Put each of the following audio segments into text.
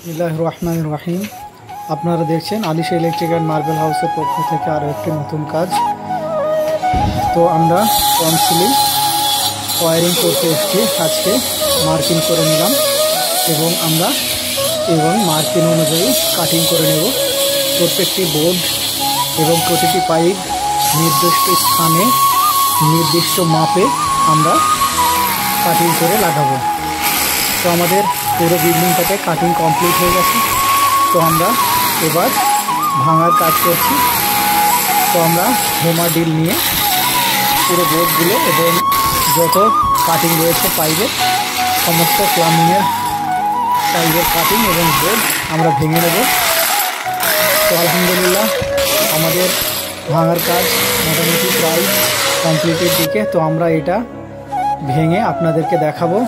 বিসমিল্লাহির রহমানির রহিম। আপনারা দেখছেন আলিশা ইলেকট্রিক অ্যান্ড মার্বেল হাউসের পক্ষ থেকে আরও একটি নতুন কাজ। তো আমরা কনসিলিং ওয়ারিং করতে এসেছি, আজকে মার্কিং করে নিলাম এবং মার্কিং অনুযায়ী কাটিং করে নেব। প্রত্যেকটি বোর্ড এবং প্রতিটি পাইপ নির্দিষ্ট স্থানে নির্দিষ্ট মাপে আমরা কাটিং করে লাগাবো। তো আমাদের পুরো বিল্ডিংটাতে কাটিং কমপ্লিট হয়ে গেছে। তো আমরা এবার ভাঙার কাজ করছি। তো আমরা হেমার ড্রিল নিয়ে পুরো বোর্ডগুলো এবং যত কাটিং রয়েছে পাইপের সমস্ত প্লাম্বিংয়ের পাইপের কাটিং এবং বোর্ড আমরা ভেঙে নেব। তো আলহামদুলিল্লাহ আমাদের ভাঙার কাজ মোটামুটি প্রায় কমপ্লিটের দিকে। তো আমরা এটা ভেঙে আপনাদেরকে দেখাবো।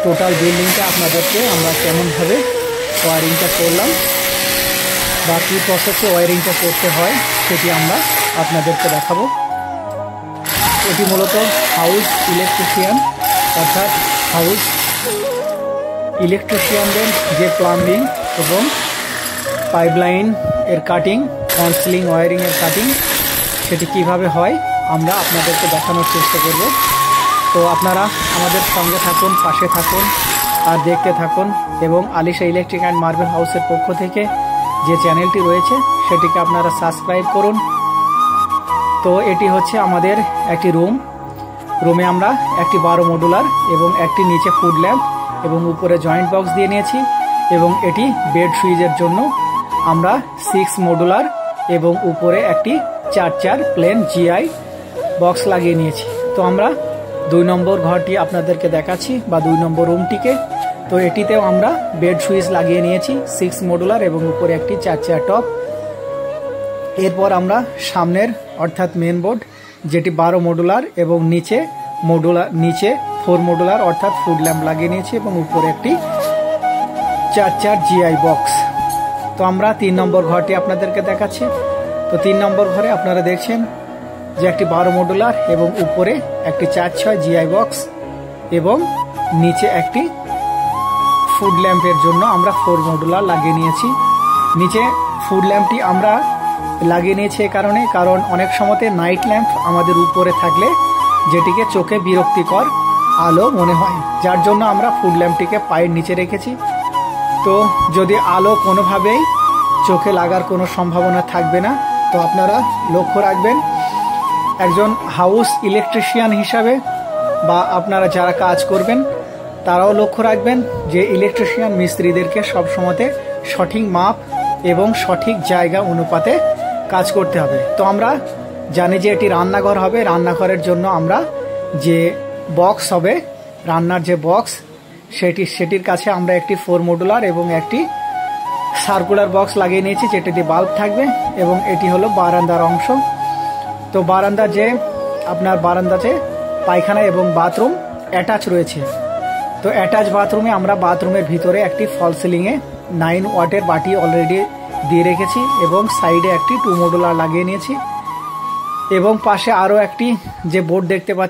টোটাল বিল্ডিংটা আপনাদেরকে আমরা কেমনভাবে ওয়ারিংটা করলাম বা কী প্রসেসে ওয়ারিংটা করতে হয় সেটি আমরা আপনাদেরকে দেখাবো। এটি মূলত হাউস ইলেকট্রিশিয়ান অর্থাৎ হাউস ইলেকট্রিশিয়ানদের যে প্লাম্বিং এবং পাইপলাইন এর কাটিং, কনসিলিং ওয়ারিংয়ের কাটিং সেটি কিভাবে হয় আমরা আপনাদেরকে দেখানোর চেষ্টা করব। তো আপনারা আমাদের সঙ্গে থাকুন, পাশে থাকুন আর দেখতে থাকুন এবং আলিশা ইলেকট্রিক অ্যান্ড মার্বেল হাউসের পক্ষ থেকে যে চ্যানেলটি রয়েছে সেটিকে আপনারা সাবস্ক্রাইব করুন। তো এটি হচ্ছে আমাদের একটি রুমে আমরা একটি 12 মডুলার এবং একটি নিচে ফুড ল্যাম্প এবং উপরে জয়েন্ট বক্স দিয়ে নিয়েছি এবং এটি বেড সুইচের জন্য আমরা 6 মডুলার এবং উপরে একটি 4 প্লেন জিআই বক্স লাগিয়ে নিয়েছি। তো আমরা 2 নম্বর ঘরটি আপনাদেরকে দেখাচ্ছি বা 2 নম্বর রুমটিকে। তো এটিতেও আমরা বেড সুইচ লাগিয়ে নিয়েছি 6 মডুলার এবং উপরে একটি 4 টপ। এরপর আমরা সামনের অর্থাৎ মেন বোর্ড যেটি 12 মডুলার এবং নিচে 4 মডুলার অর্থাৎ ফুড ল্যাম্প লাগিয়ে নিয়েছি এবং উপরে একটি 4 জিআই বক্স। তো আমরা 3 নম্বর ঘরটি আপনাদেরকে দেখাচ্ছি। তো 3 নম্বর ঘরে আপনারা দেখছেন যে একটি 12 মডুলার এবং উপরে একটি 4 জিআই বক্স এবং নিচে একটি ফুড ল্যাম্পের জন্য আমরা 4 মডুলার লাগিয়ে নিয়েছি। নিচে ফুড ল্যাম্পটি আমরা লাগিয়ে নিয়েছি কারণ অনেক সময়তে নাইট ল্যাম্প আমাদের উপরে থাকলে যেটিকে চোখে বিরক্তিকর আলো মনে হয়, যার জন্য আমরা ফুড ল্যাম্পটিকে পায়ের নিচে রেখেছি। তো যদি আলো কোনোভাবেই চোখে লাগার কোনো সম্ভাবনা থাকবে না, তো আপনারা লক্ষ্য রাখবেন একজন হাউস ইলেকট্রিশিয়ান হিসাবে বা আপনারা যারা কাজ করবেন তারাও লক্ষ্য রাখবেন যে ইলেকট্রিশিয়ান মিস্ত্রিদেরকে সবসময়তে সঠিক মাপ এবং সঠিক জায়গা অনুপাতে কাজ করতে হবে। তো আমরা জানি যে এটি রান্নাঘর হবে, রান্নাঘরের জন্য আমরা যে বক্স হবে রান্নার যে বক্স সেটির কাছে আমরা একটি 4 মডুলার এবং একটি সার্কুলার বক্স লাগিয়ে নিয়েছি যেটিতে বাল্ব থাকবে এবং এটি হলো বারান্দার অংশ। তো বারান্দাতে পায়খানা এবং বাথরুম অ্যাটাচ রয়েছে। তো অ্যাটাচ বাথরুমে আমরা বাথরুমের ভিতরে একটি ফল সিলিংয়ে 9 ওয়াটের বাটি অলরেডি দিয়ে রেখেছি এবং সাইডে একটি 2 মডুলার লাগিয়ে নিয়েছি এবং পাশে আরও একটি যে বোর্ড দেখতে পাচ্ছি